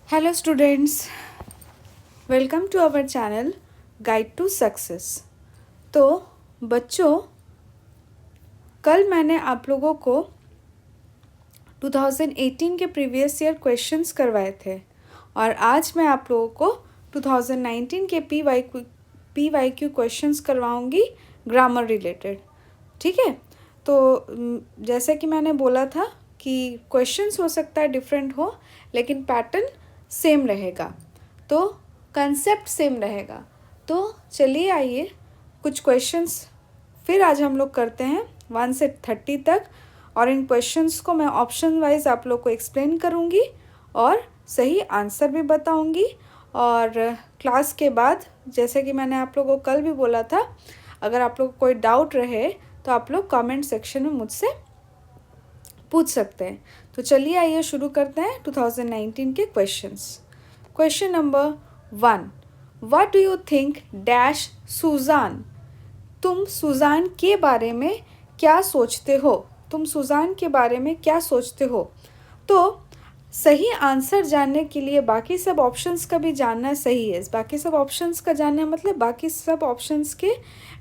Hello students, welcome to our channel guide to success. तो बच्चों, कल मैंने आप लोगों को 2018 के प्रीवियस ईयर क्वेश्चंस करवाए थे और आज मैं आप लोगों को 2019 के पी वाई क्यू क्वेश्चंस करवाऊंगी ग्रामर रिलेटेड। ठीक है। तो जैसे कि मैंने बोला था कि क्वेश्चंस हो सकता है डिफरेंट हो, लेकिन पैटर्न सेम रहेगा, तो कंसेप्ट सेम रहेगा। तो चलिए आइए कुछ क्वेश्चंस फिर आज हम लोग करते हैं 1 से 30 तक, और इन क्वेश्चंस को मैं ऑप्शन वाइज आप लोग को एक्सप्लेन करूँगी और सही आंसर भी बताऊँगी। और क्लास के बाद, जैसे कि मैंने आप लोगों को कल भी बोला था, अगर आप लोग को कोई डाउट रहे तो आप लोग कमेंट सेक्शन में मुझसे पूछ सकते हैं। तो चलिए आइए शुरू करते हैं 2019 के questions. Question number 1, what do you think dash Susan? तुम सुजान के बारे में क्या सोचते हो? तुम सुजान के बारे में क्या सोचते हो? तो सही आंसर जानने के लिए बाकी सब ऑप्शंस का भी जानना सही है। बाकी सब ऑप्शंस का जानना मतलब बाकी सब ऑप्शंस के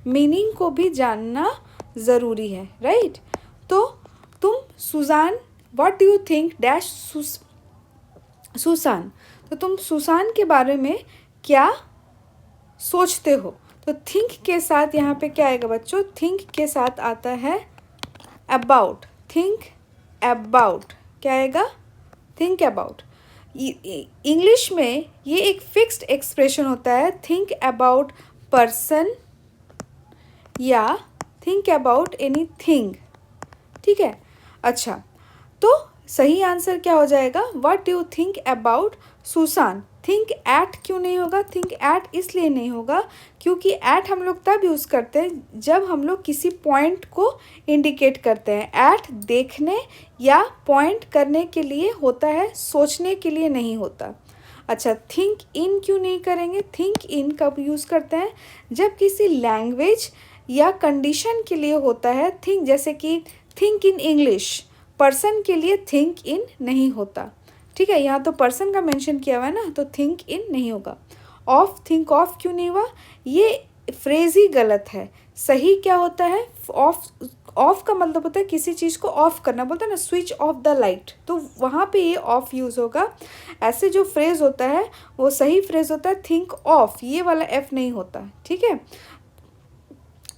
मीनिंग को भी जानना ज़रूरी है, राइट? तो तुम Susan, what do you think dash Susan? तो तुम सुसान के बारे में क्या सोचते हो? तो थिंक के साथ यहाँ पे क्या आएगा बच्चों? थिंक के साथ आता है अबाउट। थिंक अबाउट क्या आएगा? Think about. इंग्लिश में ये एक फिक्स्ड एक्सप्रेशन होता है, थिंक अबाउट पर्सन या थिंक अबाउट एनी थिंग। ठीक है। अच्छा, तो सही आंसर क्या हो जाएगा? What do you think about Susan? Think at क्यों नहीं होगा? थिंक एट इसलिए नहीं होगा क्योंकि एट हम लोग तब यूज़ करते हैं जब हम लोग किसी पॉइंट को इंडिकेट करते हैं। एट देखने या पॉइंट करने के लिए होता है, सोचने के लिए नहीं होता। अच्छा, थिंक इन क्यों नहीं करेंगे? थिंक इन कब यूज़ करते हैं? जब किसी लैंग्वेज या कंडीशन के लिए होता है। थिंक जैसे कि थिंक इन इंग्लिश, पर्सन के लिए थिंक इन नहीं होता। ठीक है, यहाँ तो पर्सन का मेंशन किया हुआ है ना, तो थिंक इन नहीं होगा। ऑफ, थिंक ऑफ क्यों नहीं हुआ? ये फ्रेज ही गलत है। सही क्या होता है? ऑफ। ऑफ का मतलब होता है किसी चीज़ को ऑफ करना, बोलते हैं ना स्विच ऑफ द लाइट, तो वहाँ पे ये ऑफ यूज़ होगा। ऐसे जो फ्रेज होता है वो सही फ्रेज होता है थिंक ऑफ, ये वाला एफ नहीं होता। ठीक है,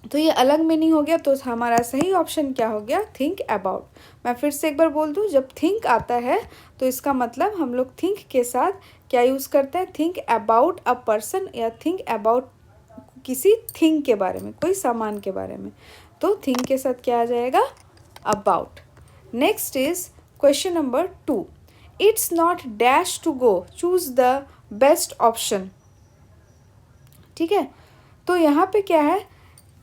तो ये अलग मीनिंग हो गया। तो हमारा सही ऑप्शन क्या हो गया? Think about. मैं फिर से एक बार बोल दूँ, जब थिंक आता है तो इसका मतलब हम लोग थिंक के साथ क्या यूज़ करते हैं? थिंक अबाउट अ पर्सन या थिंक अबाउट किसी थिंग के बारे में, कोई सामान के बारे में। तो थिंक के साथ क्या आ जाएगा? About. Next is question number 2, it's not dash to go, choose the best option. ठीक है, तो यहाँ पे क्या है?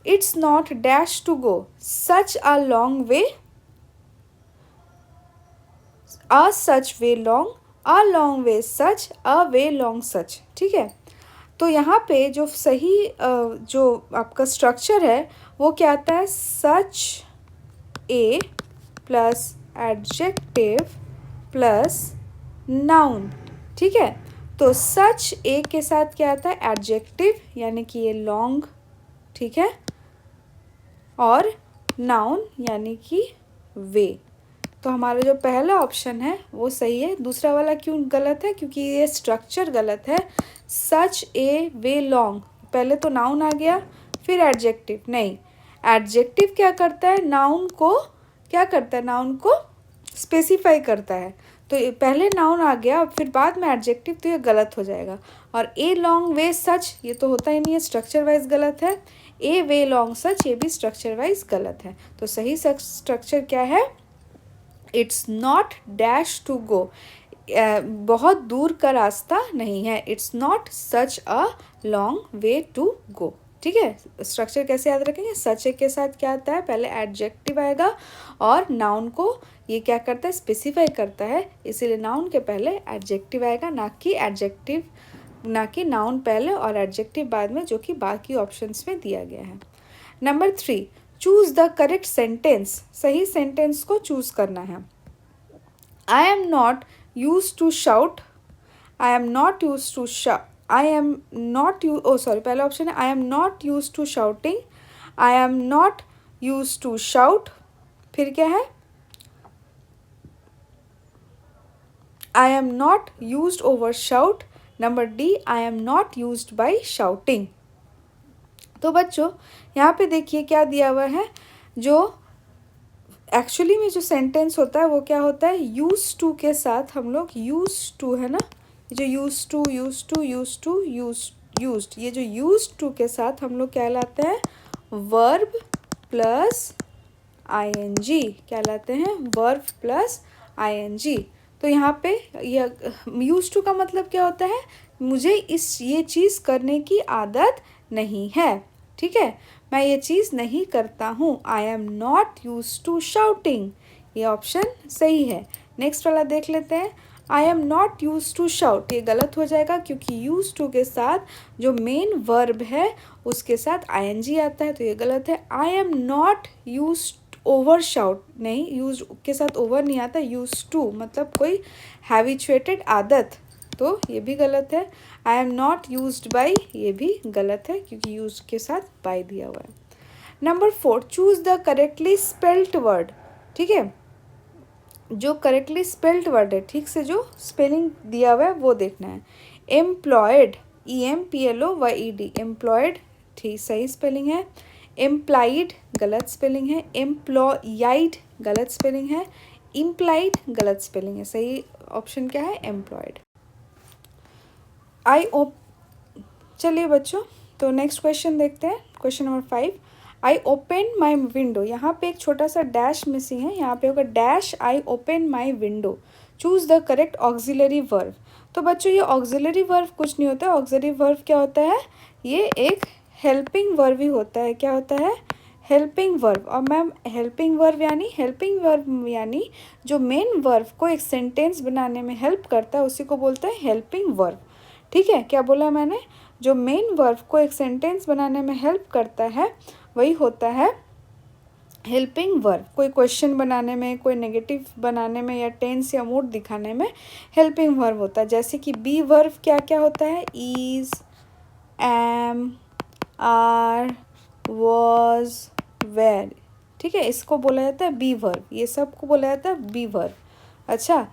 It's not dash to go such a long way, a such way long, a long way such, a way long such. ठीक है, तो यहाँ पे जो सही जो आपका स्ट्रक्चर है वो क्या आता है? सच ए प्लस एडजेक्टिव प्लस नाउन। ठीक है, तो सच ए के साथ क्या आता है? एडजेक्टिव, यानी कि ये लॉन्ग। ठीक है, और नाउन यानी कि वे। तो हमारा जो पहला ऑप्शन है वो सही है। दूसरा वाला क्यों गलत है? क्योंकि ये स्ट्रक्चर गलत है। सच ए वे लॉन्ग, पहले तो नाउन आ गया फिर एडजेक्टिव। नहीं, एडजेक्टिव क्या करता है? नाउन को क्या करता है? नाउन को स्पेसिफाई करता है। तो ये पहले नाउन आ गया फिर बाद में एडजेक्टिव, तो ये गलत हो जाएगा। और ए लॉन्ग वे सच, ये तो होता ही नहीं है, स्ट्रक्चर वाइज गलत है। ए वे लॉन्ग सच, ये भी स्ट्रक्चर वाइज गलत है। तो सही स्ट्रक्चर क्या है? It's not dash to go, बहुत दूर का रास्ता नहीं है। It's not such a long way to go. ठीक है, स्ट्रक्चर कैसे याद रखेंगे? सच के साथ क्या आता है? पहले एडजेक्टिव आएगा और नाउन को ये क्या करता है? स्पेसिफाई करता है, इसीलिए नाउन के पहले एडजेक्टिव आएगा, ना कि एडजेक्टिव, ना कि नाउन पहले और एडजेक्टिव बाद में, जो कि बाकी ऑप्शंस में दिया गया है। Number 3, choose the correct sentence. सही सेंटेंस को चूज करना है। I am not use to shout, I am not use to I am not you oh sorry, पहला ऑप्शन है I am not use to shouting, I am not use to shout, फिर क्या है, I am not use over shout, number D I am not use by shouting. तो बच्चों यहाँ पे देखिए क्या दिया हुआ है, जो एक्चुअली में जो सेंटेंस होता है वो क्या होता है, यूज टू के साथ हम लोग, यूज टू है ना, जो use to use to use to used, ये जो यूज टू के साथ हम लोग क्या लाते हैं, वर्ब प्लस आईएनजी, क्या लाते हैं, वर्ब प्लस आईएनजी। तो यहाँ पे यूज टू का मतलब क्या होता है, मुझे ये चीज़ करने की आदत नहीं है, ठीक है, मैं ये चीज़ नहीं करता हूँ, I am not use to shouting, ये ऑप्शन सही है। नेक्स्ट वाला देख लेते हैं, I am not use to shout, ये गलत हो जाएगा क्योंकि यूज टू के साथ जो मेन वर्ब है उसके साथ आईएनजी आता है, तो ये गलत है। I am not use over shout, नहीं, यूज के साथ ओवर नहीं आता, यूज टू मतलब कोई हैबिचुएटेड आदत, तो ये भी गलत है। I am not used by, ये भी गलत है क्योंकि यूज के साथ बाई दिया हुआ है। Number 4, choose the correctly spelled word, ठीक है, जो करेक्टली स्पेल्ड वर्ड है, ठीक से जो स्पेलिंग दिया हुआ है वो देखना है। एम्प्लॉयड, EMPLOYED, एम्प्लॉयड ठीक सही स्पेलिंग है, एम्प्लाइड गलत स्पेलिंग है, एम्प्लॉयड गलत स्पेलिंग है, इम्प्लाइड गलत स्पेलिंग है, सही ऑप्शन क्या है, एम्प्लॉयड। चलिए बच्चों, तो नेक्स्ट क्वेश्चन देखते हैं, question number 5, I open my window, यहाँ पे एक छोटा सा डैश मिसिंग है, यहाँ पे होगा dash I open my window, choose the correct auxiliary verb. तो बच्चों ये ऑक्सिलरी वर्ब कुछ नहीं होता है, ऑक्सिलरी वर्ब क्या होता है, ये एक हेल्पिंग वर्ब ही होता है, क्या होता है, हेल्पिंग वर्ब। और मैम हेल्पिंग वर्ब यानी जो मेन वर्ब को एक सेंटेंस बनाने में हेल्प करता है उसी को बोलते हैं हेल्पिंग वर्ब, ठीक है, क्या बोला मैंने, जो मेन वर्ब को एक सेंटेंस बनाने में हेल्प करता है वही होता है हेल्पिंग वर्ब। कोई क्वेश्चन बनाने में, कोई नेगेटिव बनाने में या टेंस या मूड दिखाने में हेल्पिंग वर्ब होता है। जैसे कि बी वर्ब क्या क्या होता है, is, am, are, was, were, ठीक है, इसको बोला जाता है बी वर्ब, ये सब को बोला जाता है बी वर्ब। अच्छा,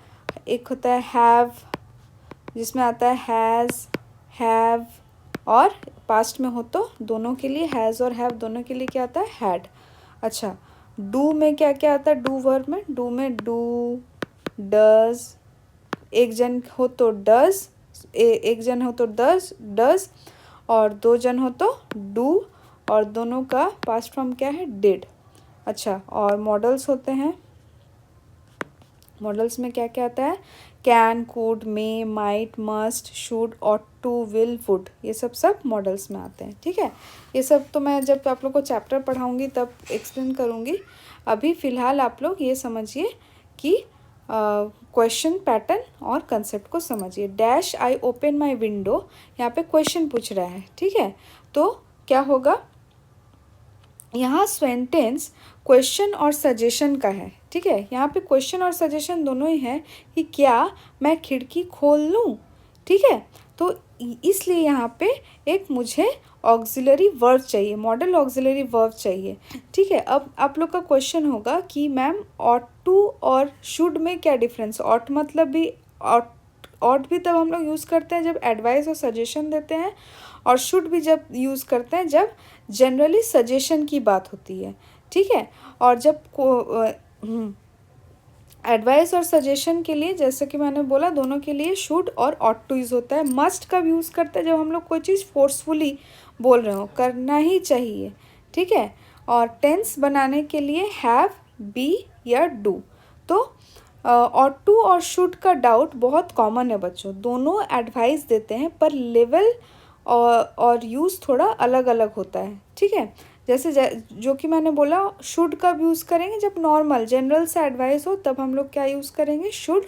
एक होता है हैव, जिसमें आता है हैज़, हैव, और पास्ट में हो तो दोनों के लिए, हैज़ और हैव दोनों के लिए क्या आता है, हैड। अच्छा, डू में क्या क्या आता है, डू वर्ब में, डू में डू, डज, एक जन हो तो डज, एक जन हो तो डज, और दो जन हो तो डू, और दोनों का पास्ट फॉर्म क्या है, डिड। अच्छा, और मॉडल्स होते हैं, मॉडल्स में क्या क्या आता है, can, could, may, might, must, should, ought to, will, would, ये सब मॉडल्स में आते हैं, ठीक है। ये सब तो मैं जब आप लोग को चैप्टर पढ़ाऊंगी तब एक्सप्लेन करूंगी, अभी फ़िलहाल आप लोग ये समझिए कि क्वेश्चन पैटर्न और कंसेप्ट को समझिए। Dash I open my window, यहाँ पे क्वेश्चन पूछ रहा है, ठीक है, तो क्या होगा, यहाँ सेंटेंस क्वेश्चन और सजेशन का है, ठीक है, यहाँ पे क्वेश्चन और सजेशन दोनों ही है कि क्या मैं खिड़की खोल लूँ, ठीक है, तो इसलिए यहाँ पे एक मुझे ऑक्सिलरी वर्ब चाहिए, मॉडल ऑक्सिलरी वर्ब चाहिए, ठीक है। अब आप लोग का क्वेश्चन होगा कि मैम ऑट टू और शुड में क्या डिफरेंस, ऑट मतलब भी ऑट भी तब हम लोग यूज़ करते हैं जब एडवाइस और सजेशन देते हैं, और शुड भी जब यूज़ करते हैं जब जनरली सजेशन की बात होती है, ठीक है। और जब एडवाइस और सजेशन के लिए, जैसे कि मैंने बोला, दोनों के लिए शुड और ऑट टू यूज़ होता है। मस्ट कब यूज़ करते हैं, जब हम लोग कोई चीज़ फोर्सफुली बोल रहे हो, करना ही चाहिए, ठीक है। और टेंस बनाने के लिए हैव, बी या डू। तो ऑट टू और शुड का डाउट बहुत कॉमन है बच्चों, दोनों एडवाइस देते हैं पर लेवल और यूज़ थोड़ा अलग अलग होता है, ठीक है। जैसे जो कि मैंने बोला, शुड कब यूज़ करेंगे, जब नॉर्मल जनरल से एडवाइस हो तब हम लोग क्या यूज़ करेंगे, शुड।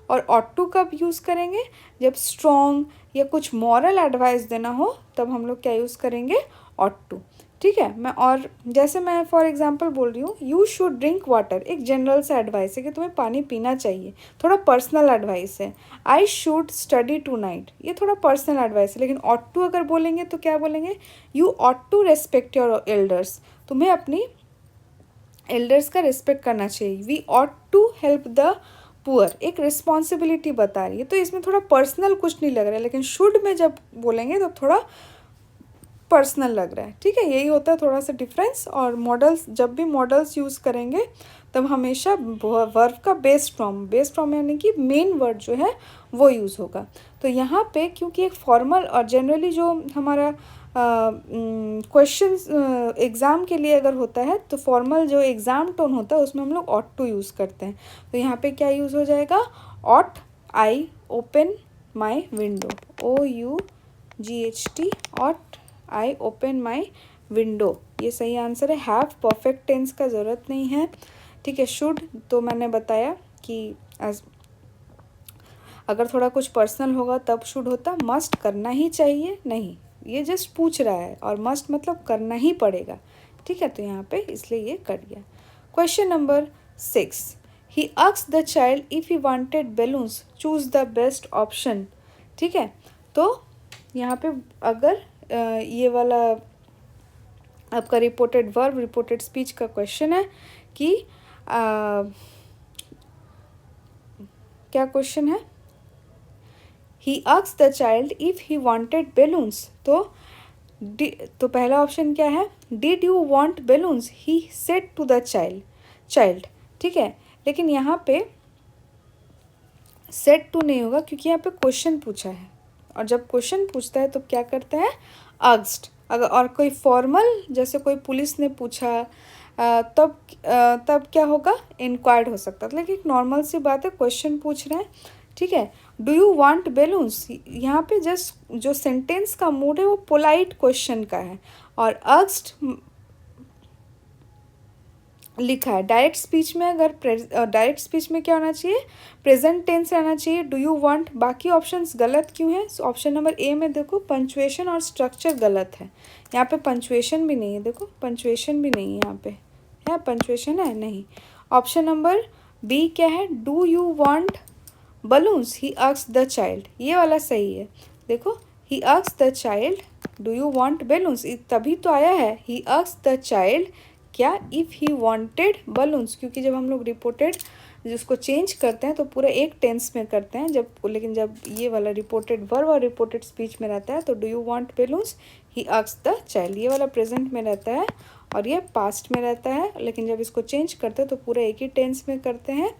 और ऑट टू कब यूज़ करेंगे, जब स्ट्रॉन्ग या कुछ मॉरल एडवाइस देना हो तब हम लोग क्या यूज़ करेंगे, ऑट टू। ठीक है। मैं और जैसे मैं फॉर एग्जांपल बोल रही हूँ, यू शुड ड्रिंक वाटर, एक जनरल सा एडवाइस है कि तुम्हें पानी पीना चाहिए, थोड़ा पर्सनल एडवाइस है। I should study tonight, ये थोड़ा पर्सनल एडवाइस है। लेकिन ऑट टू अगर बोलेंगे तो क्या बोलेंगे, you ought to respect your elders, तुम्हें अपनी एल्डर्स का रिस्पेक्ट करना चाहिए। We ought to help the poor, एक रिस्पॉन्सिबिलिटी बता रही है, तो इसमें थोड़ा पर्सनल कुछ नहीं लग रहा है। लेकिन शुड में जब बोलेंगे तो थोड़ा पर्सनल लग रहा है। ठीक है, यही होता है थोड़ा सा डिफरेंस। और मॉडल्स, जब भी मॉडल्स यूज़ करेंगे तब हमेशा वर्ब का बेस्ड फ्रॉम यानी कि मेन वर्ड जो है वो यूज़ होगा। तो यहाँ पे क्योंकि एक फॉर्मल और जनरली जो हमारा क्वेश्चन एग्ज़ाम के लिए अगर होता है तो फॉर्मल जो एग्ज़ाम टोन होता है उसमें हम लोग ऑट टू यूज़ करते हैं। तो यहाँ पे क्या यूज़ हो जाएगा, ought I open my window, OUGHT, ought I open my window, ये सही आंसर है। हैव परफेक्ट टेंस का ज़रूरत नहीं है। ठीक है, शुड तो मैंने बताया कि अगर थोड़ा कुछ पर्सनल होगा तब शुड होता। मस्ट करना ही चाहिए नहीं, ये जस्ट पूछ रहा है, और मस्ट मतलब करना ही पड़ेगा। ठीक है, तो यहाँ पे इसलिए ये कट गया। Question number 6, he asked the child if he wanted balloons, choose the best option. ठीक है, तो यहाँ पे अगर ये वाला आपका रिपोर्टेड वर्ब रिपोर्टेड स्पीच का क्वेश्चन है कि क्या क्वेश्चन है, he asked the child if he wanted balloons, तो पहला ऑप्शन क्या है, did you want balloons, he said to the child. ठीक है, लेकिन यहाँ पे सेड टू नहीं होगा क्योंकि यहाँ पे क्वेश्चन पूछा है, और जब क्वेश्चन पूछता है तो क्या करते हैं, आस्क्ड। अगर और कोई फॉर्मल जैसे कोई पुलिस ने पूछा तब क्या होगा, इंक्वायर्ड हो सकता है। लेकिन एक नॉर्मल सी बात है, क्वेश्चन पूछ रहे हैं। ठीक है, डू यू वांट बैलून्स, यहाँ पे जस्ट जो सेंटेंस का मूड है वो पोलाइट क्वेश्चन का है, और आस्क्ड लिखा है। डायरेक्ट स्पीच में अगर डायरेक्ट स्पीच में क्या होना चाहिए, प्रेजेंट टेंस रहना चाहिए, डू यू वांट। बाकी ऑप्शंस गलत क्यों है, ऑप्शन नंबर ए में देखो पंचुएशन और स्ट्रक्चर गलत है, यहाँ पे पंचुएशन भी नहीं है, देखो पंचुएशन भी नहीं है, यहाँ पे है पंचुएशन है नहीं। ऑप्शन नंबर बी क्या है, do you want balloons, he asked the child, ये वाला सही है। देखो, ही asked the child do you want balloons, तभी तो आया है ही आस्क्ड द चाइल्ड क्या, इफ़ ही वांटेड बलून्स, क्योंकि जब हम लोग रिपोर्टेड जिसको चेंज करते हैं तो पूरा एक टेंस में करते हैं, लेकिन जब ये वाला रिपोर्टेड वर्ब और रिपोर्टेड स्पीच में रहता है तो do you want balloons, he asked the child, ये वाला प्रेजेंट में रहता है और ये पास्ट में रहता है। लेकिन जब इसको चेंज करते हैं तो पूरा एक ही टेंस में करते हैं,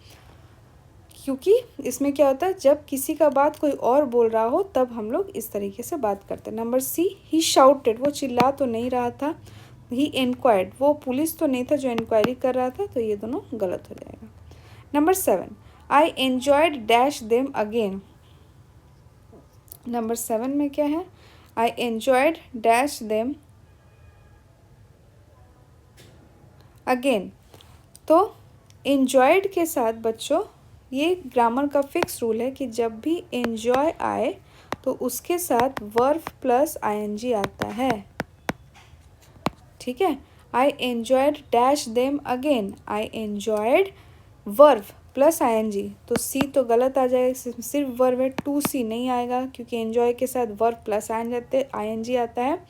क्योंकि इसमें क्या होता है, जब किसी का बात कोई और बोल रहा हो तब हम लोग इस तरीके से बात करते हैं। नंबर सी, ही शाउटेड, वो चिल्ला तो नहीं रहा था। ही इंक्वायर्ड, वो पुलिस तो नहीं था जो इंक्वायरी कर रहा था, तो ये दोनों गलत हो जाएगा। नंबर 7, आई enjoyed dash them again. Number 7 में क्या है, I enjoyed dash them again. तो एन्जॉयड के साथ बच्चों ये ग्रामर का फिक्स रूल है कि जब भी एन्जॉय आए तो उसके साथ वर्ब प्लस आईएनजी आता है। ठीक है, I enjoyed dash them again, I enjoyed verb plus ING, तो सी तो गलत आ जाएगा, सिर्फ वर्ब है, टू सी नहीं आएगा क्योंकि एन्जॉय के साथ वर्ब प्लस आईएनजी आता है।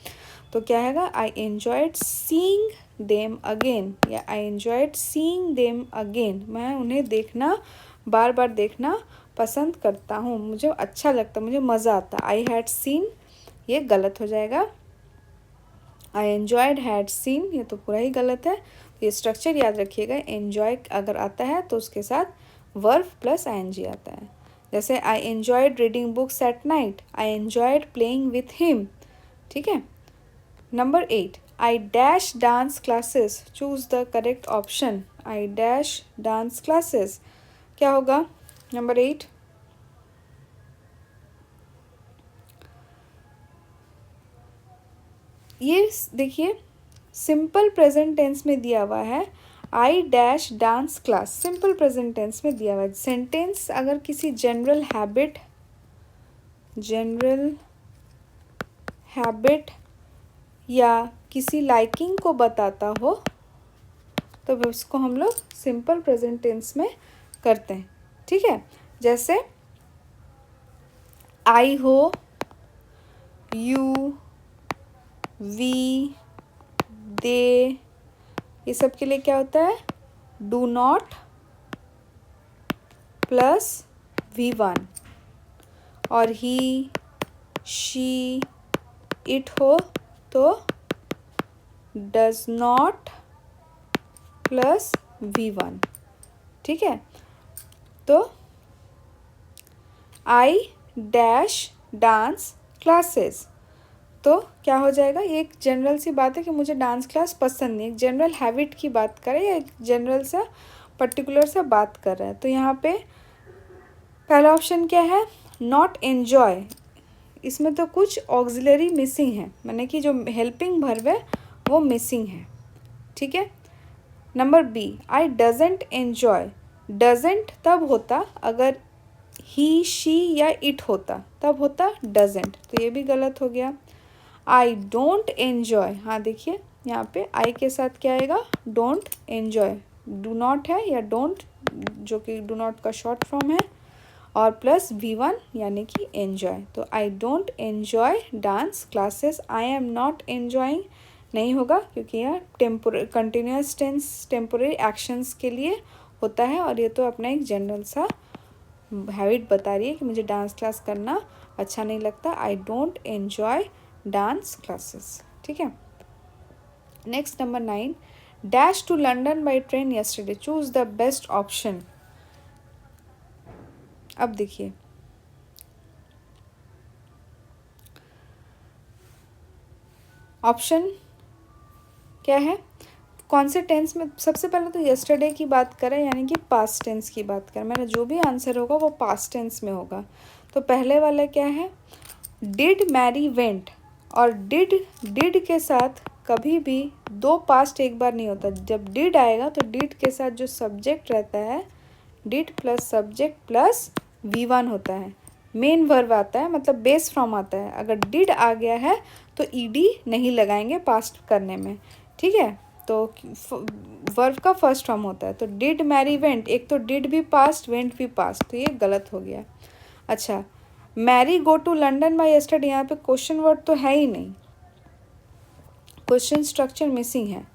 तो क्या है, I enjoyed seeing them again, या I enjoyed seeing them again, मैं उन्हें देखना, बार बार देखना पसंद करता हूँ, मुझे अच्छा लगता, मुझे मज़ा आता। आई हैड सीन, ये गलत हो जाएगा। आई एन्जॉयड हैड सीन, ये तो पूरा ही गलत है। तो ये स्ट्रक्चर याद रखिएगा, एन्जॉय अगर आता है तो उसके साथ वर्ब प्लस आईएनजी आता है। जैसे I enjoyed reading books at night, I enjoyed playing with him. ठीक है, number 8, I dash dance classes, choose the correct option. I dash dance classes क्या होगा, नंबर 8, ये देखिए सिंपल प्रेजेंट टेंस में दिया हुआ है, I dash dance class, simple present tense में दिया हुआ है। सेंटेंस अगर किसी जनरल हैबिट या किसी लाइकिंग को बताता हो तो उसको हम लोग सिंपल प्रेजेंट टेंस में करते हैं। ठीक है, जैसे आई हो, यू, वी, दे, ये सब के लिए क्या होता है, डू नॉट प्लस V1, और ही, शी, इट हो तो डज नॉट प्लस V1। ठीक है, तो आई डैश डांस क्लासेस, तो क्या हो जाएगा, ये एक जनरल सी बात है कि मुझे डांस क्लास पसंद नहीं, एक जनरल हैबिट की बात करें या एक जनरल सा पर्टिकुलर सा बात कर रहा है। तो यहाँ पे पहला ऑप्शन क्या है, नॉट एन्जॉय, इसमें तो कुछ ऑक्सिलरी मिसिंग है, माने कि जो हेल्पिंग वर्ब है वो मिसिंग है। ठीक है, number B, I doesn't enjoy, doesn't तब होता अगर ही, शी या इट होता, तब होता डजेंट, तो ये भी गलत हो गया। आई डोंट एन्जॉय, हाँ देखिए यहाँ पे आई के साथ क्या आएगा, डोंट एन्जॉय, डू नॉट है या डोंट जो कि डू नॉट का शॉर्ट फॉर्म है, और प्लस V1 यानी कि एन्जॉय। तो आई don't enjoy dance classes, I am not enjoying नहीं होगा क्योंकि यह कंटिन्यूस टेंस टेम्पोररी एक्शंस के लिए होता है, और ये तो अपना एक जनरल सा हैबिट बता रही है कि मुझे डांस क्लास करना अच्छा नहीं लगता, I don't enjoy dance classes. ठीक है, next number 9, dash to London by train yesterday, choose the best option. अब देखिए ऑप्शन क्या है, कौन से टेंस में, सबसे पहले तो यस्टरडे की बात करें यानी कि पास्ट टेंस की बात करें, मेरा जो भी आंसर होगा वो पास्ट टेंस में होगा। तो पहले वाला क्या है, डिड मैरी वेंट, और डिड के साथ कभी भी दो पास्ट एक बार नहीं होता, जब डिड आएगा तो डिड के साथ जो सब्जेक्ट रहता है, did plus subject plus V1 होता है, मेन वर्ब आता है, मतलब बेस फ्रॉम आता है। अगर डिड आ गया है तो ED नहीं लगाएंगे पास्ट करने में। ठीक है, तो वर्ब का फर्स्ट फॉर्म होता है, तो डिड मैरी वेंट, एक तो डिड भी पास्ट वेंट भी पास्ट, तो ये गलत हो गया। अच्छा, Mary go to London by yesterday, यहाँ पे क्वेश्चन वर्ड तो है ही नहीं, क्वेश्चन स्ट्रक्चर मिसिंग है।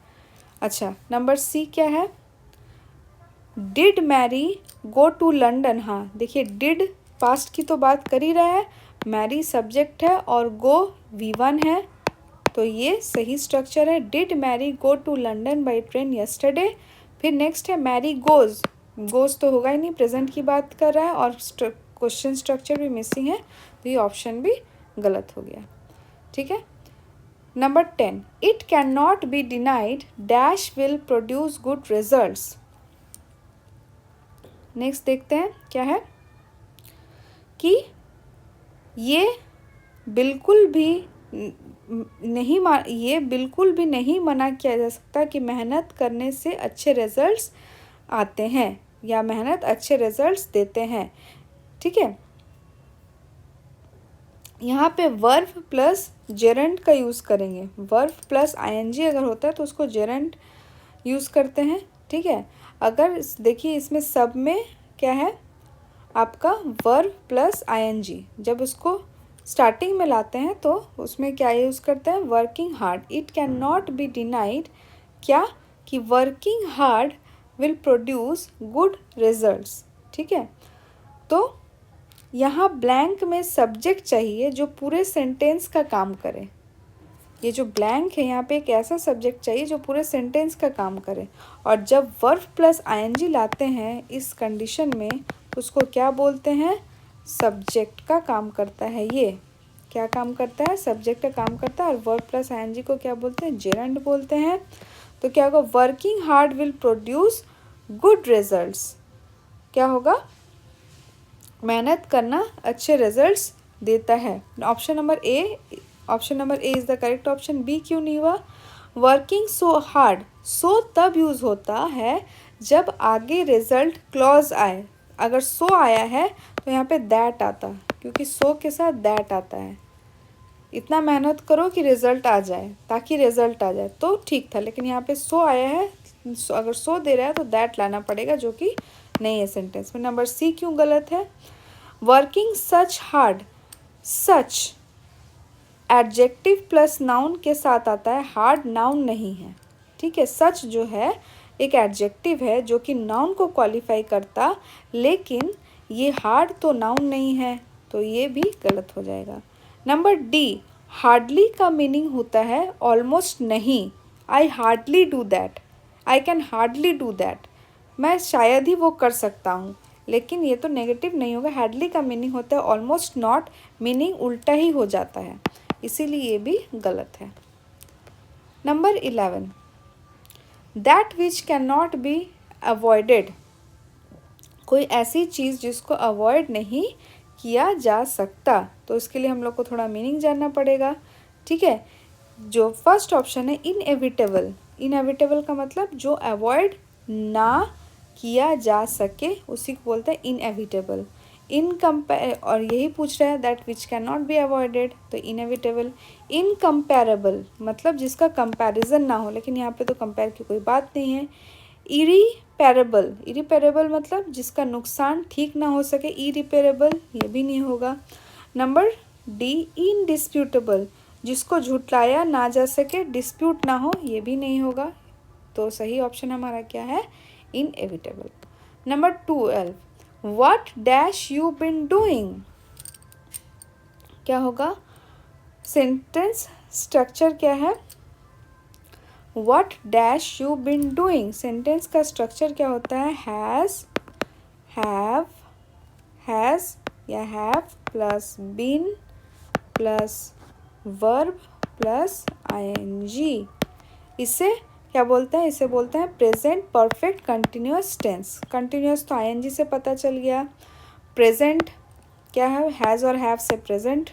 अच्छा, नंबर सी क्या है, did Mary go to London, हाँ देखिए डिड पास्ट की तो बात कर ही रहा है, मैरी सब्जेक्ट है और गो V1 है, तो ये सही स्ट्रक्चर है, did Mary go to London by train yesterday. फिर नेक्स्ट है मैरी गोज, गोज तो होगा ही नहीं, प्रेजेंट की बात कर रहा है और क्वेश्चन स्ट्रक्चर भी मिसिंग है, तो ये ऑप्शन भी गलत हो गया। ठीक है, number 10, it can not be denied dash will produce good results. Next देखते हैं क्या है कि ये बिल्कुल भी नहीं मना किया जा सकता कि मेहनत करने से अच्छे रिजल्ट्स आते हैं या मेहनत अच्छे रिजल्ट्स देते हैं। ठीक है, यहाँ पे वर्ब प्लस जेरंड का यूज़ करेंगे, वर्ब प्लस ING अगर होता है तो उसको जेरंड यूज़ करते हैं। ठीक है, अगर देखिए इसमें सब में क्या है आपका वर्ब प्लस ING, जब उसको स्टार्टिंग में लाते हैं तो उसमें क्या यूज़ करते हैं, working hard, it can not be denied क्या, कि working hard will produce good results. ठीक है, तो यहाँ ब्लैंक में सब्जेक्ट चाहिए जो पूरे सेंटेंस का काम करे, ये जो ब्लैंक है यहाँ पे एक ऐसा सब्जेक्ट चाहिए जो पूरे सेंटेंस का काम करे, और जब वर्ब प्लस ING लाते हैं इस कंडीशन में उसको क्या बोलते हैं, सब्जेक्ट का काम करता है, ये क्या काम करता है, सब्जेक्ट का काम करता है, और वर्ब प्लस ING को क्या बोलते हैं, जेरंड बोलते हैं। तो क्या होगा, working hard will produce good results, क्या होगा, मेहनत करना अच्छे रिजल्ट्स देता है। Option number A is the correct option, B क्यों नहीं हुआ, वर्किंग सो हार्ड, सो तब यूज़ होता है जब आगे रिजल्ट क्लॉज आए, अगर सो आया है तो यहाँ पे दैट आता, क्योंकि सो के साथ दैट आता है। इतना मेहनत करो कि रिजल्ट आ जाए, ताकि रिजल्ट आ जाए, तो ठीक था। लेकिन यहाँ पे सो आया है, अगर सो दे रहा है तो दैट लाना पड़ेगा, जो कि नहीं है सेंटेंस में। नंबर सी क्यों गलत है? वर्किंग सच हार्ड, सच एडजेक्टिव प्लस नाउन के साथ आता है, हार्ड नाउन नहीं है, ठीक है। सच जो है एक एडजेक्टिव है जो कि नाउन को क्वालिफाई करता, लेकिन ये हार्ड तो नाउन नहीं है, तो ये भी गलत हो जाएगा। नंबर डी, हार्डली का मीनिंग होता है ऑलमोस्ट नहीं। I hardly do that, I can hardly do that, मैं शायद ही वो कर सकता हूँ, लेकिन ये तो नेगेटिव नहीं होगा। हार्डली का मीनिंग होता है ऑलमोस्ट नॉट, मीनिंग उल्टा ही हो जाता है, इसीलिए ये भी गलत है। Number 11, that which can not be avoided, कोई ऐसी चीज़ जिसको अवॉइड नहीं किया जा सकता, तो इसके लिए हम लोग को थोड़ा मीनिंग जानना पड़ेगा, ठीक है। जो फर्स्ट ऑप्शन है इनएविटेबल, इनएविटेबल का मतलब जो अवॉइड ना किया जा सके उसी को बोलते हैं इनएविटेबल। और यही पूछ रहा है that which can not be avoided, तो इनएविटेबल। इनकम्पेरेबल मतलब जिसका कंपैरिजन ना हो, लेकिन यहाँ पे तो कंपेयर की कोई बात नहीं है। इरीपेरेबल, इरीपेरेबल मतलब जिसका नुकसान ठीक ना हो सके, इरीपेरेबल ये भी नहीं होगा। नंबर डी, इनडिस्प्यूटेबल, जिसको झुटलाया ना जा सके, डिस्प्यूट ना हो, ये भी नहीं होगा, तो सही ऑप्शन हमारा क्या है? Inevitable. Number 12, what dash you been doing, क्या होगा? सेंटेंस स्ट्रक्चर क्या है? What dash you been doing, sentence का स्ट्रक्चर क्या होता है? हैज़, हैव, हैज़ या have plus been plus verb plus ING. इसे क्या बोलते हैं? इसे बोलते हैं present perfect continuous tense. Continuous तो आईएनजी से पता चल गया। प्रेजेंट क्या है? हैज़ और हैव से प्रेजेंट।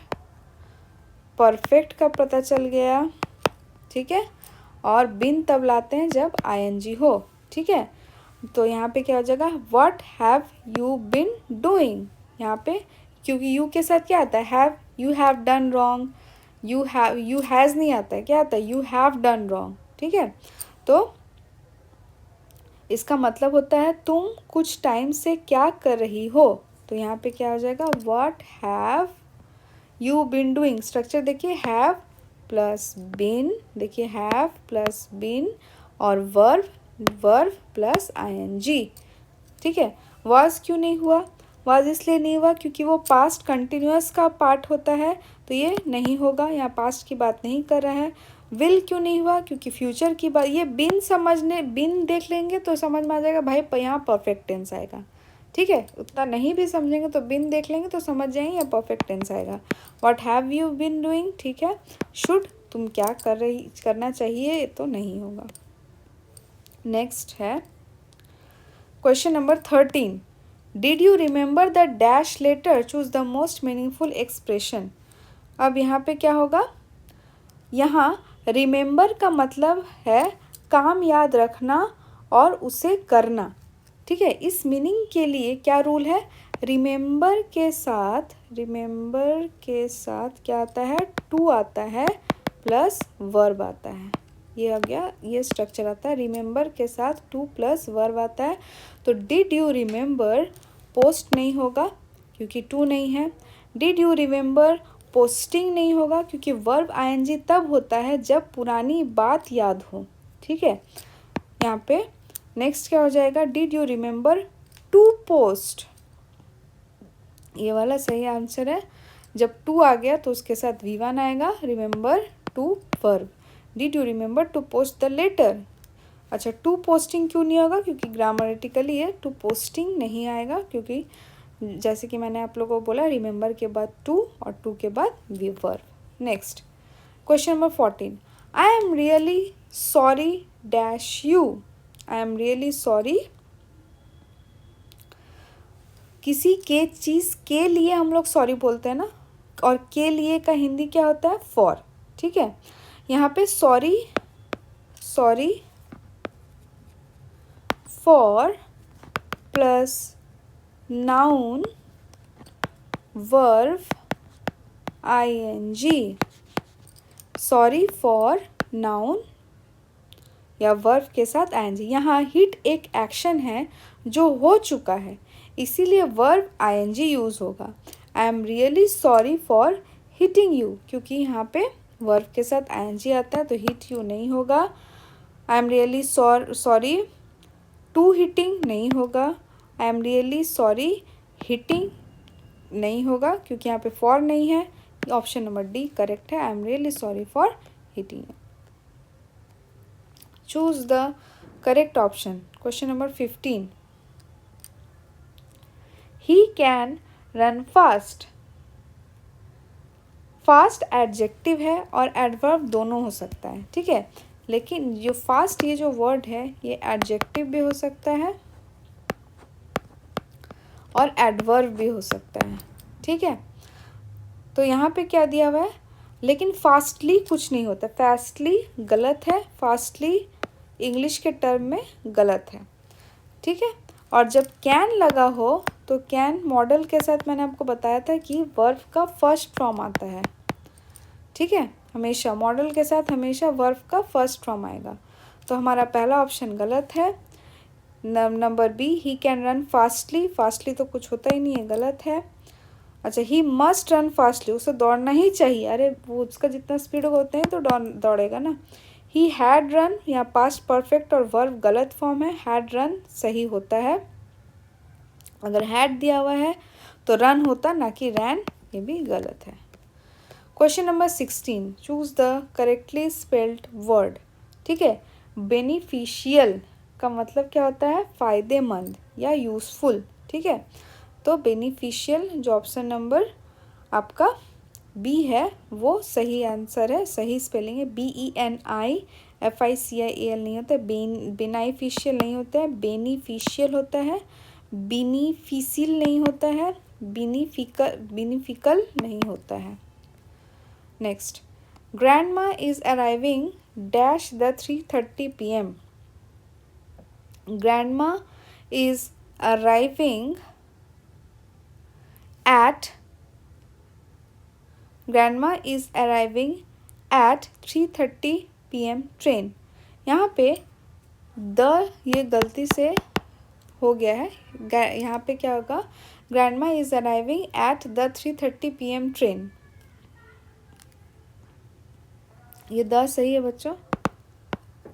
परफेक्ट का पता चल गया, ठीक है। और बिन तब लाते हैं जब आईएनजी हो, ठीक है। तो यहाँ पे क्या हो जाएगा? What have you been doing, यहाँ पे क्योंकि यू के साथ क्या आता है? Have, you have done wrong, you has नहीं आता है, क्या आता है? यू हैव डन रॉन्ग, ठीक है। तो इसका मतलब होता है तुम कुछ टाइम से क्या कर रही हो, तो यहाँ पे क्या हो जाएगा? What have you been doing. Structure देखिए, हैव प्लस बिन, देखिए हैव प्लस बिन और वर्ब, वर्ब प्लस आईएनजी, ठीक है। वाज क्यों नहीं हुआ? वाज इसलिए नहीं हुआ क्योंकि वो पास्ट कंटिन्यूअस का पार्ट होता है, तो ये नहीं होगा, यहाँ पास्ट की बात नहीं कर रहा है। विल क्यों नहीं हुआ? क्योंकि फ्यूचर की बात। ये बिन समझने, बिन देख लेंगे तो समझ में आ जाएगा भाई, यहाँ परफेक्ट टेंस आएगा, ठीक है। उतना नहीं भी समझेंगे तो बिन देख लेंगे तो समझ जाएंगे या परफेक्ट टेंस आएगा। What have you been doing, ठीक है। शुड, तुम क्या करना चाहिए, तो नहीं होगा। नेक्स्ट है question number 13, did you remember the dash letter, choose the most meaningful expression. अब यहाँ पे क्या होगा? यहाँ रिमेंबर का मतलब है काम याद रखना और उसे करना, ठीक है। इस मीनिंग के लिए क्या रूल है? रिमेंबर के साथ क्या आता है? टू आता है प्लस वर्ब आता है, ये आ गया, ये स्ट्रक्चर आता है। रिमेंबर के साथ टू प्लस वर्ब आता है, तो डिड यू रिमेंबर पोस्ट नहीं होगा क्योंकि टू नहीं है। डिड यू रिमेंबर पोस्टिंग नहीं होगा क्योंकि वर्ब आईएनजी तब होता है जब पुरानी बात याद हो, ठीक है। यहाँ पे नेक्स्ट क्या हो जाएगा? Did you remember to post, ये वाला सही आंसर है। जब टू आ गया तो उसके साथ V1 आएगा, remember to verb. Did you remember to post the letter, अच्छा टू पोस्टिंग क्यों नहीं होगा? क्योंकि ग्रामरेटिकली ये टू पोस्टिंग नहीं आएगा, क्योंकि जैसे कि मैंने आप लोगों को बोला, रिमेंबर के बाद टू और टू के बाद verb. Next question number 14, I am really sorry dash you, I am really sorry, किसी के चीज़ के लिए हम लोग सॉरी बोलते हैं ना, और के लिए का हिंदी क्या होता है? फॉर, ठीक है। यहाँ पे sorry, sorry for plus noun verb ING, sorry for noun या वर्ब के साथ आईएनजी। यहाँ हिट एक एक्शन है जो हो चुका है, इसीलिए वर्ब आईएनजी यूज़ होगा। I am really sorry for hitting you, क्योंकि यहाँ पे वर्ब के साथ आईएनजी आता है तो हिट यू नहीं होगा। I am really sorry to hitting नहीं होगा। I am really sorry hitting नहीं होगा, क्योंकि यहाँ पे फॉर नहीं है। ऑप्शन नंबर डी करेक्ट है, I am really sorry for hitting. Choose the correct option. Question number 15, he can run fast. Fast adjective है और एडवर्ब दोनों हो सकता है, ठीक है, लेकिन जो फास्ट ये जो वर्ड है ये एडजेक्टिव भी हो सकता है और एडवर्ब भी हो सकता है, ठीक है। तो यहाँ पे क्या दिया हुआ है, लेकिन फास्टली कुछ नहीं होता, फास्टली गलत है, फास्टली इंग्लिश के टर्म में गलत है, ठीक है। और जब कैन लगा हो तो कैन मॉडल के साथ मैंने आपको बताया था कि वर्ब का फर्स्ट फॉर्म आता है, ठीक है, हमेशा मॉडल के साथ हमेशा वर्ब का फर्स्ट फॉर्म आएगा। तो हमारा पहला ऑप्शन गलत है। Number B, he can run fastly, fastly तो कुछ होता ही नहीं है, गलत है। अच्छा, ही मस्ट रन फास्टली, उसे दौड़ना ही चाहिए, अरे वो उसका जितना स्पीड होते हैं तो दौड़ेगा ना। ही हैड रन, यहाँ पास्ट परफेक्ट और वर्ब गलत फॉर्म है, हैड रन सही होता है। अगर हैड दिया हुआ है तो रन होता ना कि रैन, ये भी गलत है। Question number 16, choose the correctly spelled word, ठीक है। बेनिफिशियल का मतलब क्या होता है, फ़ायदेमंद या यूज़फुल, ठीक है। तो बेनिफिशियल जो ऑप्शन नंबर आपका बी है वो सही आंसर है, सही स्पेलिंग है। BENIFICIAL नहीं होता है, बेनिफिशियल नहीं होता है, बेनिफिशियल होता है। बेनिफिशियल नहीं होता है, बेनिफिकल नहीं होता है। Next, grandma is arriving dash the 3:30 PM। Grandma is arriving at grandma is arriving at 3:30 PM train. यहाँ पे द ये गलती से हो गया है, यहाँ पे क्या होगा, grandma is arriving at the 3:30 PM train. ये द सही है बच्चों,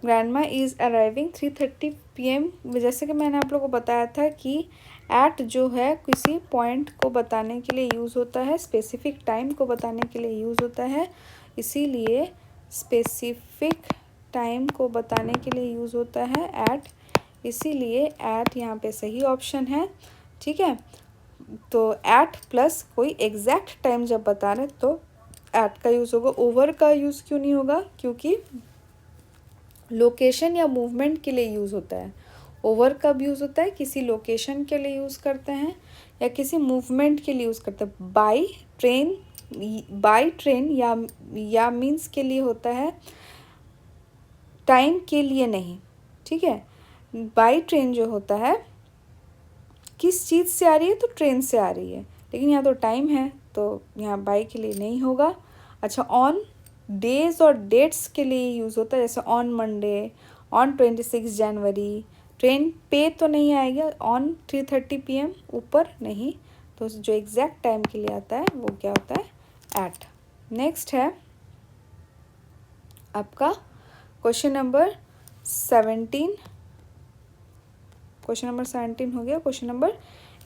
ग्रैंडमा इज अराइविंग 3:30 PM। जैसे कि मैंने आप लोगों को बताया था कि एट जो है किसी पॉइंट को बताने के लिए यूज़ होता है, स्पेसिफिक टाइम को बताने के लिए यूज़ होता है, इसीलिए स्पेसिफिक टाइम को बताने के लिए यूज़ होता है एट, इसीलिए एट यहाँ पे सही ऑप्शन है, ठीक है। तो एट प्लस कोई एग्जैक्ट टाइम जब बता रहे तो एट का यूज़ होगा। ओवर का यूज़ क्यों नहीं होगा, क्योंकि लोकेशन या मूवमेंट के लिए यूज़ होता है। ओवर कब यूज़ होता है, किसी लोकेशन के लिए यूज़ करते हैं या किसी मूवमेंट के लिए यूज़ करते हैं। बाय ट्रेन या मीन्स के लिए होता है, टाइम के लिए नहीं, ठीक है। बाय ट्रेन जो होता है किस चीज़ से आ रही है, तो ट्रेन से आ रही है, लेकिन यहाँ तो टाइम है तो यहाँ बाय के लिए नहीं होगा। अच्छा, ऑन डेज और डेट्स के लिए यूज़ होता है, जैसे on Monday, on 26 January. Train पे तो नहीं आएगा, ऑन 3:30 PM ऊपर नहीं, तो जो एग्जैक्ट टाइम के लिए आता है वो क्या होता है, एट। नेक्स्ट है आपका क्वेश्चन नंबर 17। क्वेश्चन नंबर 17 हो गया। Question number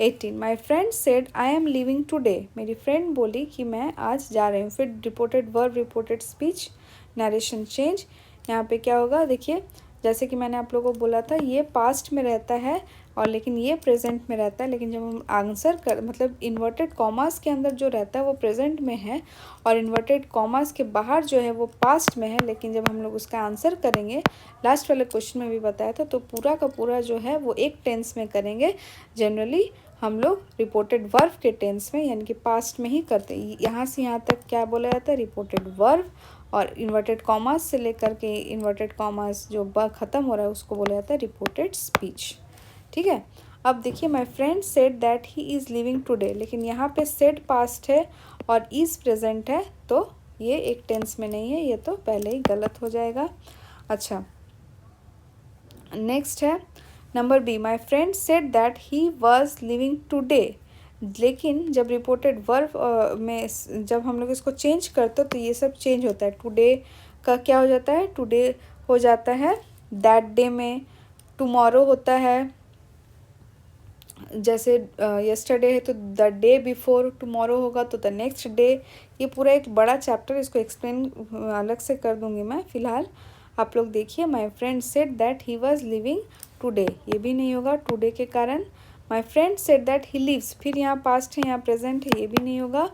18, my friend said I am living today. मेरी फ्रेंड बोली कि मैं आज जा रही हूँ। फिर reported verb, reported speech, narration change. यहाँ पे क्या होगा, देखिए जैसे कि मैंने आप लोगों को बोला था ये पास्ट में रहता है और लेकिन ये प्रेजेंट में रहता है, लेकिन जब हम आंसर कर मतलब इन्वर्टेड कॉमास के अंदर जो रहता है वो प्रेजेंट में है और इन्वर्टेड कॉमास के बाहर जो है वो पास्ट में है, लेकिन जब हम लोग उसका आंसर करेंगे, लास्ट वाले क्वेश्चन में भी बताया था, तो पूरा का पूरा जो है वो एक टेंस में करेंगे। जनरली हम लोग रिपोर्टेड वर्ब के टेंस में यानी कि पास्ट में ही करते हैं। यहाँ से यहाँ तक क्या बोला जाता है, रिपोर्टेड वर्ब, और इन्वर्टेड कॉमास से लेकर के इन्वर्टेड कॉमास जो ख़त्म हो रहा है उसको बोला जाता है रिपोर्टेड स्पीच, ठीक है। अब देखिए, my friend said that he is living today, लेकिन यहाँ पे सेड पास्ट है और इज़ प्रेजेंट है, तो ये एक टेंस में नहीं है, ये तो पहले ही गलत हो जाएगा। अच्छा, नेक्स्ट है number B, my friend said that he was living today. लेकिन जब रिपोर्टेड वर्ब में जब हम लोग इसको चेंज करते तो ये सब चेंज होता है। टुडे का क्या हो जाता है, टुडे हो जाता है दैट डे में। टुमारो होता है, जैसे यस्टरडे है तो द डे बिफोर टुमारो होगा तो द नेक्स्ट डे। ये पूरा एक बड़ा चैप्टर, इसको एक्सप्लेन अलग से कर दूंगी मैं। फिलहाल आप लोग देखिए, my friend said that he was living today, ये भी नहीं होगा टुडे के कारण। My friend said that he lives, फिर यहाँ पास्ट है यहाँ प्रेजेंट है, ये भी नहीं होगा।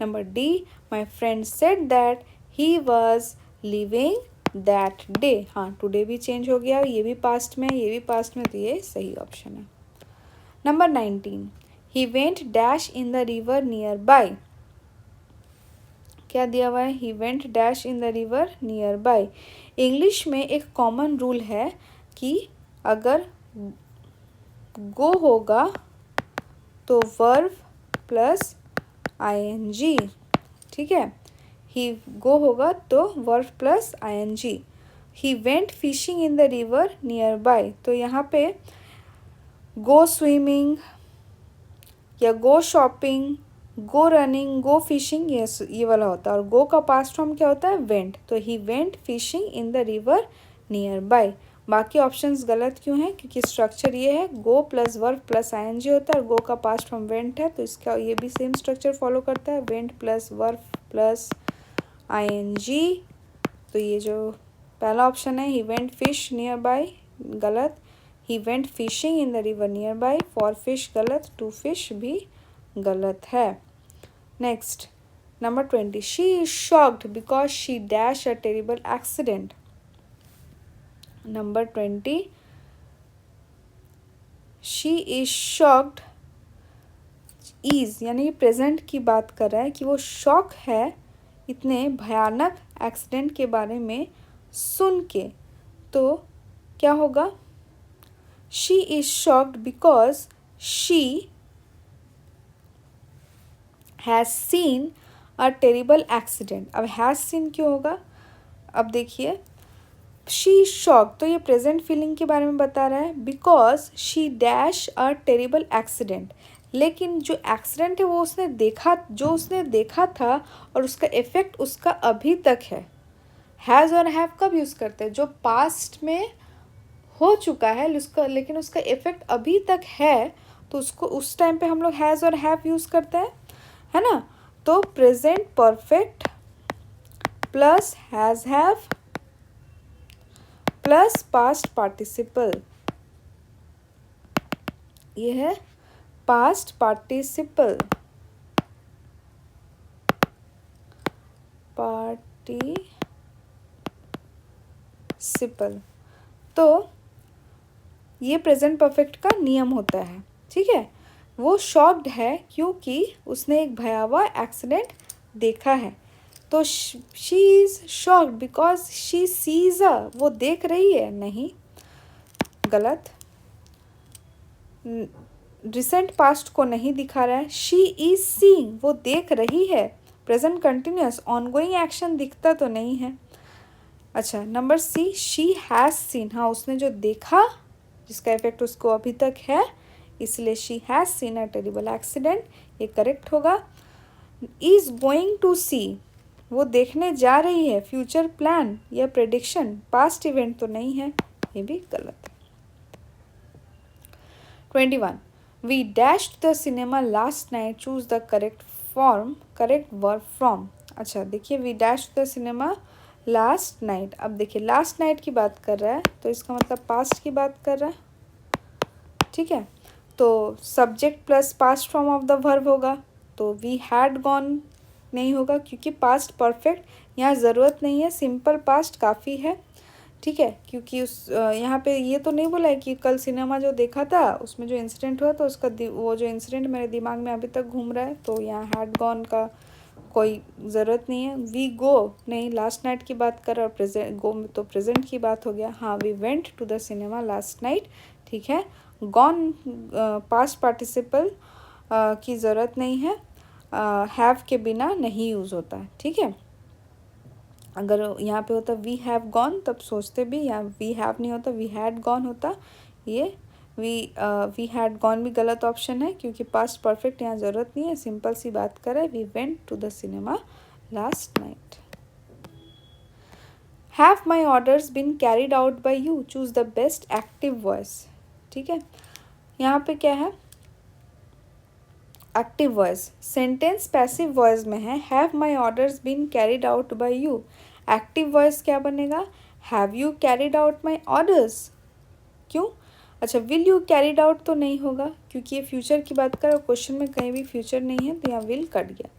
Number D, my friend said that he was living that day, हाँ टुडे भी चेंज हो गया, ये भी पास्ट में, ये भी पास्ट में, तो ये सही ऑप्शन है। Number 19, he went dash in the river near by. क्या दिया हुआ है, he went dash in the river near by. English में एक कॉमन रूल है कि अगर गो होगा तो वर्ब प्लस आईएनजी, ठीक है। ही गो होगा तो verb plus ING. He went fishing in the river nearby, तो यहाँ पे गो स्विमिंग या go shopping, go running, go fishing, ये वाला होता है। और गो का पास्ट फॉर्म क्या होता है, वेंट, तो ही went fishing in the river near by. बाकी ऑप्शंस गलत क्यों हैं, क्योंकि स्ट्रक्चर ये है, गो प्लस वर्ब प्लस आईएनजी होता है और गो का पास्ट फॉर्म वेंट है, तो इसका ये भी सेम स्ट्रक्चर फॉलो करता है, went plus verb plus ING. तो ये जो पहला ऑप्शन है, he went fish nearby, गलत। He went fishing in the river nearby, for fish गलत, टू फिश भी गलत है। Next number 20, she is shocked because she dash a terrible accident. Number 20, she is shocked, is यानी present की बात कर रहा है कि वो शॉक है इतने भयानक एक्सीडेंट के बारे में सुन के, तो क्या होगा, she is shocked because she has seen a terrible accident. अब हैज़ सीन क्यों होगा, अब देखिए, शी इज शॉक्ड तो ये प्रेजेंट फीलिंग के बारे में बता रहा है, because she dash a terrible accident. लेकिन जो एक्सीडेंट है वो उसने देखा, जो उसने देखा था और उसका इफेक्ट उसका अभी तक है। हैज़ और हैव कब यूज़ करते हैं, जो पास्ट में हो चुका है उसका, लेकिन उसका इफेक्ट अभी तक है, तो उसको उस टाइम पे हम लोग हैज़ और हैव यूज़ करते हैं, है ना। तो present perfect plus has have plus past participle, ये है पास्ट पार्टिसिपल, तो ये प्रेजेंट परफेक्ट का नियम होता है, ठीक है। वो शॉक्ड है क्योंकि उसने एक भयावह एक्सीडेंट देखा है, तो she is shocked because she sees a, वो देख रही है, नहीं गलत। रिसेंट पास्ट को नहीं दिखा रहा है, शी इज सीइंग, वो देख रही है। प्रेजेंट कंटिन्यूस ऑनगोइंग एक्शन दिखता तो नहीं है। अच्छा, number C, she has seen, हाँ उसने जो देखा जिसका इफेक्ट उसको अभी तक है, इसलिए she has seen a terrible accident, ये करेक्ट होगा। इज गोइंग टू सी, वो देखने जा रही है, फ्यूचर प्लान या प्रेडिक्शन, पास्ट इवेंट तो नहीं है, ये भी गलत है। 21, we dashed the cinema last night, choose the correct verb from. अच्छा देखिए, we dashed the cinema last night, अब देखिए लास्ट नाइट की बात कर रहा है तो इसका मतलब पास्ट की बात कर रहा है, ठीक है। तो subject plus past form of the verb होगा, तो वी हैड गॉन नहीं होगा क्योंकि पास्ट परफेक्ट यहाँ ज़रूरत नहीं है, सिंपल पास्ट काफ़ी है, ठीक है। क्योंकि उस यहाँ पे ये तो नहीं बोला है कि कल सिनेमा जो देखा था उसमें जो इंसिडेंट हुआ तो उसका वो जो इंसिडेंट मेरे दिमाग में अभी तक घूम रहा है, तो यहाँ हैड गॉन का कोई ज़रूरत नहीं है। वी गो नहीं, लास्ट नाइट की बात कर, और प्रेजेंट गो तो प्रेजेंट की बात हो गया। हाँ, we went to the cinema last night, ठीक है। गॉन पास्ट पार्टिसिपल की ज़रूरत नहीं है, हैव के बिना नहीं यूज़ होता है, ठीक है। अगर यहाँ पे होता वी हैव गॉन तब सोचते भी, यहाँ वी हैव नहीं होता, वी हैड गॉन होता। ये वी हैड गॉन भी गलत ऑप्शन है, क्योंकि पास्ट परफेक्ट यहाँ ज़रूरत नहीं है, सिंपल सी बात करें, we went to the cinema last night. Have my orders been carried out by you, choose the best active voice. ठीक है, यहाँ पे क्या है, active voice. Sentence passive voice में है, have my orders been carried out by you. Active voice क्या बनेगा, have you carried out my orders. क्यों, अच्छा विल यू कैरिड आउट तो नहीं होगा, क्योंकि ये फ्यूचर की बात करो, क्वेश्चन में कहीं भी फ्यूचर नहीं है, तो यहाँ विल कट गया।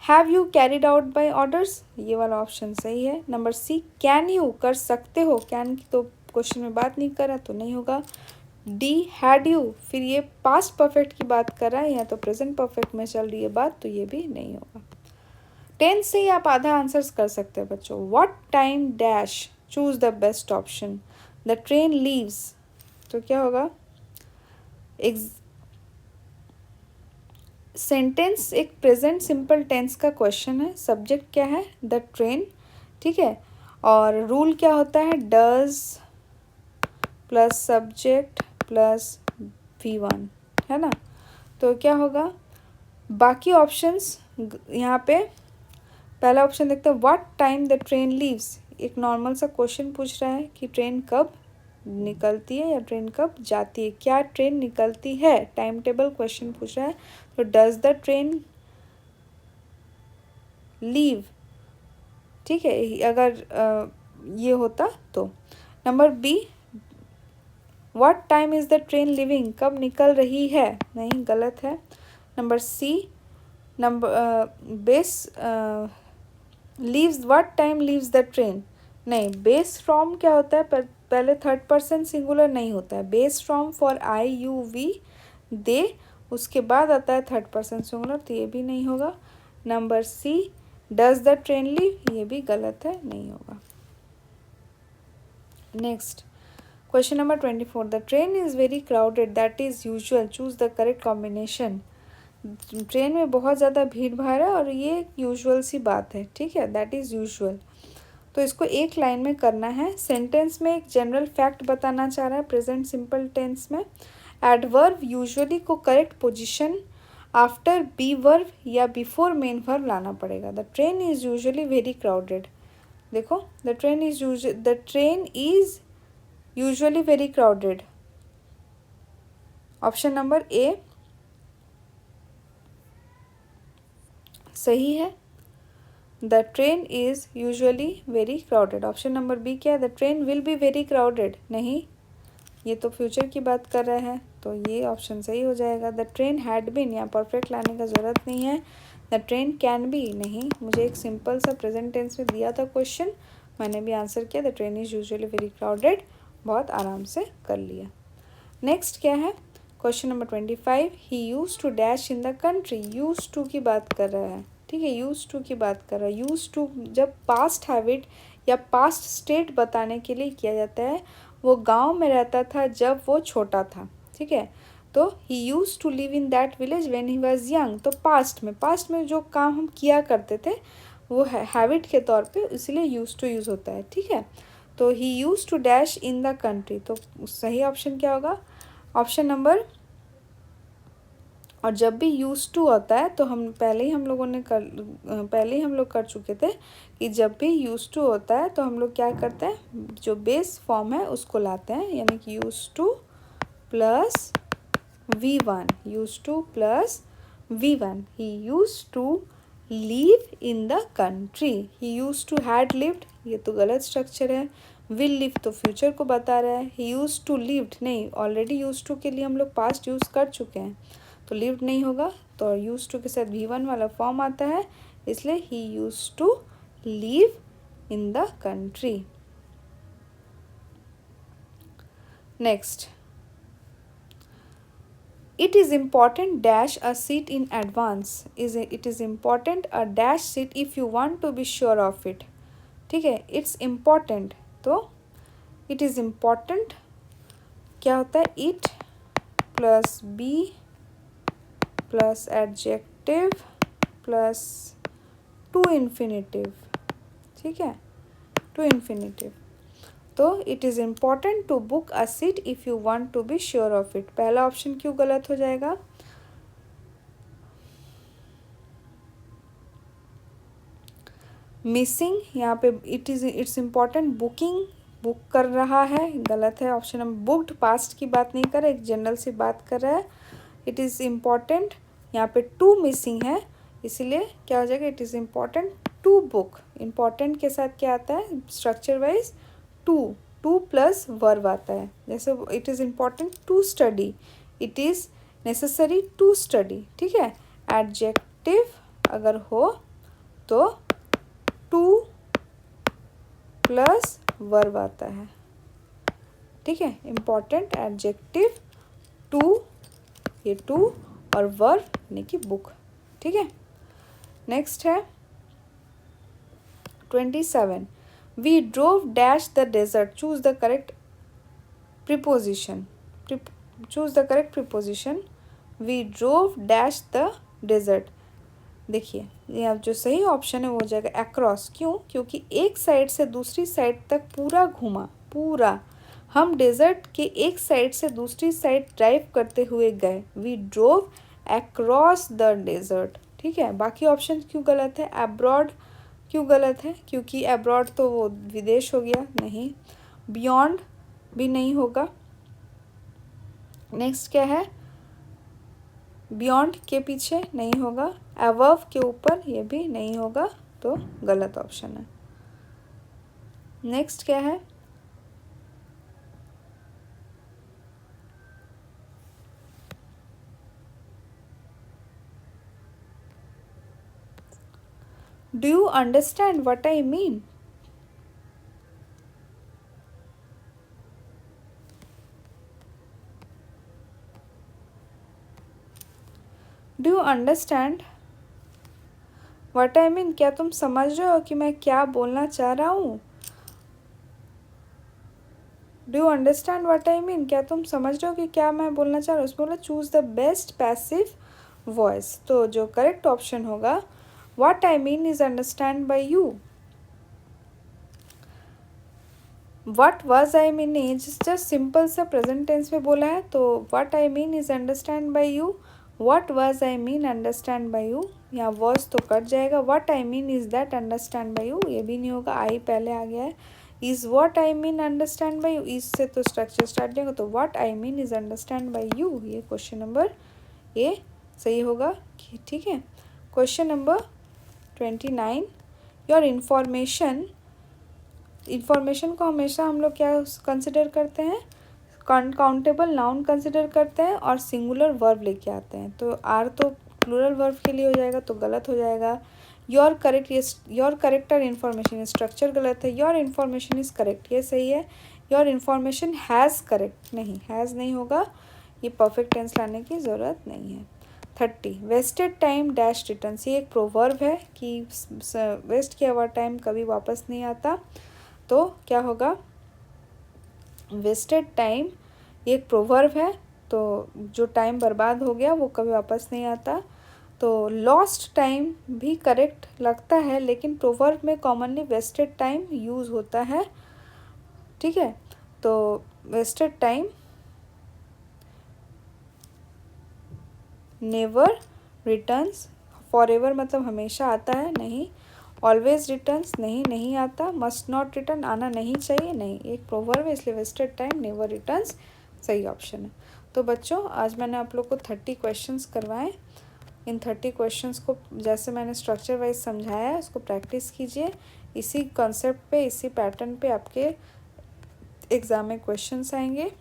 Have you carried out by orders, ये वाला ऑप्शन सही है। नंबर सी, कैन यू, कर सकते हो, कैन की तो क्वेश्चन में बात नहीं कर रहा तो नहीं होगा। डी, हैड यू, फिर ये पास्ट परफेक्ट की बात कर रहा है, या तो प्रेजेंट परफेक्ट में चल रही है बात, तो ये भी नहीं होगा। टेंस से ही आप आधा आंसर्स कर सकते हैं बच्चों। What time dash, choose the best option. The train leaves, तो क्या होगा, सेंटेंस एक प्रेजेंट सिंपल टेंस का क्वेश्चन है, सब्जेक्ट क्या है, द ट्रेन। ठीक है, और रूल क्या होता है, does plus subject plus V1, है ना। तो क्या होगा, बाकी ऑप्शंस यहाँ पे पहला ऑप्शन देखते हैं, what time the train leaves. एक नॉर्मल सा क्वेश्चन पूछ रहा है कि ट्रेन कब निकलती है या ट्रेन कब जाती है, क्या ट्रेन निकलती है, टाइम टेबल क्वेश्चन पूछ रहा है। तो डज द ट्रेन लीव, ठीक है, अगर ये होता तो। Number B, what time is the train living, कब निकल रही है, नहीं, गलत है। Number C, base leaves, what time leaves the train, नहीं, बेस फ्रॉम क्या होता है, पहले थर्ड पर्सन सिंगुलर नहीं होता है, base form for I you we they, उसके बाद आता है थर्ड पर्सन सिंगुलर, तो ये भी नहीं होगा। Number C, does the train leave, ये भी गलत है, नहीं होगा। Next question number 24, the train is very crowded, that is usual, choose the correct combination. Train में बहुत ज़्यादा भीड़ भाड़ है और ये यूजुअल सी बात है, ठीक है, दैट इज़ यूजुअल। तो इसको एक लाइन में करना है। सेंटेंस में एक जनरल फैक्ट बताना चाह रहा है, प्रेजेंट सिंपल टेंस में एडवर्ब यूजुअली को correct position after be verb या बिफोर मेन वर्ब लाना पड़ेगा। The train is usually very crowded, देखो, the train is usually very crowded, option number A सही है। The train is usually very crowded. Option number B क्या है, the train will be very crowded, नहीं, ये तो फ्यूचर की बात कर रहा है, तो ये ऑप्शन सही हो जाएगा। द ट्रेन हैड बीन, यहाँ परफेक्ट लाने का ज़रूरत नहीं है। द ट्रेन कैन बी, नहीं, मुझे एक सिंपल सा प्रेजेंट टेंस में दिया था क्वेश्चन, मैंने भी आंसर किया, the train is usually very crowded, बहुत आराम से कर लिया। नेक्स्ट क्या है, question number 25, he use to dash in the country, use to की बात कर रहा है, ठीक है, यूज टू की बात कर रहा है। यूज टू जब पास्ट हैबिट या पास्ट स्टेट बताने के लिए किया जाता है, वो गांव में रहता था जब वो छोटा था, ठीक है, तो he use to live in that village when he was young, तो पास्ट में जो काम हम किया करते थे वो हैबिट के तौर पे, इसलिए यूज टू यूज़ होता है, ठीक है। तो he use to dash in the country, तो सही ऑप्शन क्या होगा, ऑप्शन नंबर, और जब भी यूज टू होता है तो हम पहले ही हम लोग कर चुके थे कि जब भी यूज टू होता है तो हम लोग क्या करते हैं, जो बेस फॉर्म है उसको लाते हैं, यानी कि use to plus V1, use to plus V1। He use to leave in the country, he use to had lived, ये तो गलत स्ट्रक्चर है। विल लिव तो फ्यूचर को बता रहा है, ही यूज टू लिव्ड, नहीं, ऑलरेडी यूज टू के लिए हम लोग पास्ट यूज़ कर चुके हैं, तो लिव्ड नहीं होगा, तो यूज टू के साथ V1 वाला फॉर्म आता है, इसलिए he use to leave in the country. Next, it is important dash a seat in advance, it is important a dash seat if you want to be sure of it, ठीक है, it's important, तो it is important क्या होता है, it plus be plus adjective plus to infinitive, ठीक है, to infinitive. तो it is important to book a seat if you want to be sure of it. पहला ऑप्शन क्यों गलत हो जाएगा? मिसिंग, यहाँ पे इट्स इम्पॉर्टेंट, बुकिंग, बुक कर रहा है, गलत है ऑप्शन नंबर। बुक्ड पास्ट की बात नहीं कर रहा है, एक जनरल सी बात कर रहा है। इट इज़ इम्पॉर्टेंट, यहाँ पे टू मिसिंग है, इसीलिए क्या हो जाएगा? It is important to book. Important के साथ क्या आता है structure wise? To, to plus verb आता है। जैसे it is important to study, it is necessary to study, ठीक है। एडजेक्टिव अगर हो तो टू प्लस वर्ब आता है, ठीक है। इम्पॉर्टेंट एडजेक्टिव टू, ये टू और वर्ब यानी कि बुक, ठीक है। नेक्स्ट है 27, we drove dash the desert, choose the correct preposition, choose the correct preposition. We drove dash the desert, देखिए यहाँ जो सही ऑप्शन है वो हो जाएगा अक्रॉस। क्यों? क्योंकि एक साइड से दूसरी साइड तक पूरा घूमा, पूरा हम डेजर्ट के एक साइड से दूसरी साइड ड्राइव करते हुए गए। We drove across the desert, ठीक है। बाकी ऑप्शन क्यों गलत है? अब्रॉड क्यों गलत है? क्योंकि अब्रॉड तो वो विदेश हो गया, नहीं। बियॉन्ड भी नहीं होगा। नेक्स्ट क्या है? बियॉन्ड के पीछे नहीं होगा। अबव के ऊपर ये भी नहीं होगा, तो गलत ऑप्शन है। नेक्स्ट क्या है? Do you understand what I mean? Do you understand what I mean? क्या तुम समझ रहे हो कि मैं क्या बोलना चाह रहा हूँ? Do you understand what I mean? क्या तुम समझ रहे हो कि क्या मैं बोलना चाह रहा हूँ? उसमें बोला choose the best passive voice, तो जो करेक्ट ऑप्शन होगा what I mean is understand by you. What was I mean is just simple सा प्रेजेंट टेंस में बोला है, तो what I mean is understand by you. What was I mean understand by you, यहाँ was तो cut जाएगा। What I mean is that understand by you, ये भी नहीं होगा, आई पहले आ गया है। Is what I mean understand by you, इससे तो स्ट्रक्चर स्टार्ट नहीं होगा, तो what I mean is understand by you, ये क्वेश्चन नंबर ए सही होगा, ठीक है। क्वेश्चन नंबर 29, योर इंफॉर्मेशन को हमेशा हम लोग क्या कंसिडर करते हैं? काउंटेबल नाउन कंसिडर करते हैं और सिंगुलर वर्ब लेके आते हैं, तो आर तो प्लूरल वर्ब के लिए हो जाएगा, तो गलत हो जाएगा। योर करेक्टर इन्फॉर्मेशन, स्ट्रक्चर गलत है। योर इन्फॉर्मेशन इज़ करेक्ट, ये सही है। योर इन्फॉर्मेशन हैज़ करेक्ट, नहीं, हैज़ नहीं होगा, ये परफेक्ट टेंस लाने की ज़रूरत नहीं है। 30, वेस्टेड टाइम डैश रिटर्न्स, ये एक प्रोवर्ब है कि वेस्ट किया हुआ टाइम कभी वापस नहीं आता, तो क्या होगा? वेस्टेड टाइम ये एक प्रोवर्ब है, तो जो टाइम बर्बाद हो गया वो कभी वापस नहीं आता। तो लॉस्ट टाइम भी करेक्ट लगता है, लेकिन प्रोवर्ब में कॉमनली वेस्टेड टाइम यूज़ होता है, ठीक है। तो wasted time never returns, forever मतलब हमेशा आता है, नहीं। ऑलवेज रिटर्न्स, नहीं आता। मस्ट नॉट रिटर्न, आना नहीं चाहिए, नहीं, एक प्रोवर्ब है, इसलिए वेस्टेड टाइम नेवर रिटर्न्स सही ऑप्शन है। तो बच्चों आज मैंने आप लोग को 30 क्वेश्चंस करवाए। इन 30 क्वेश्चंस को जैसे मैंने स्ट्रक्चर वाइज समझाया है उसको प्रैक्टिस कीजिए। इसी कॉन्सेप्ट पे, इसी पैटर्न पे आपके एग्ज़ाम में क्वेश्चंस आएंगे।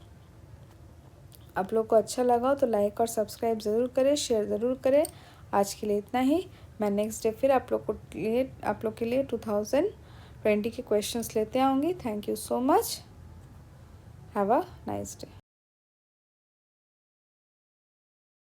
आप लोग को अच्छा लगा हो तो लाइक और सब्सक्राइब ज़रूर करें, शेयर ज़रूर करें। आज के लिए इतना ही। मैं नेक्स्ट डे फिर आप लोग के लिए 2020 के क्वेश्चंस लेते आऊँगी। Thank you so much. Have a nice day.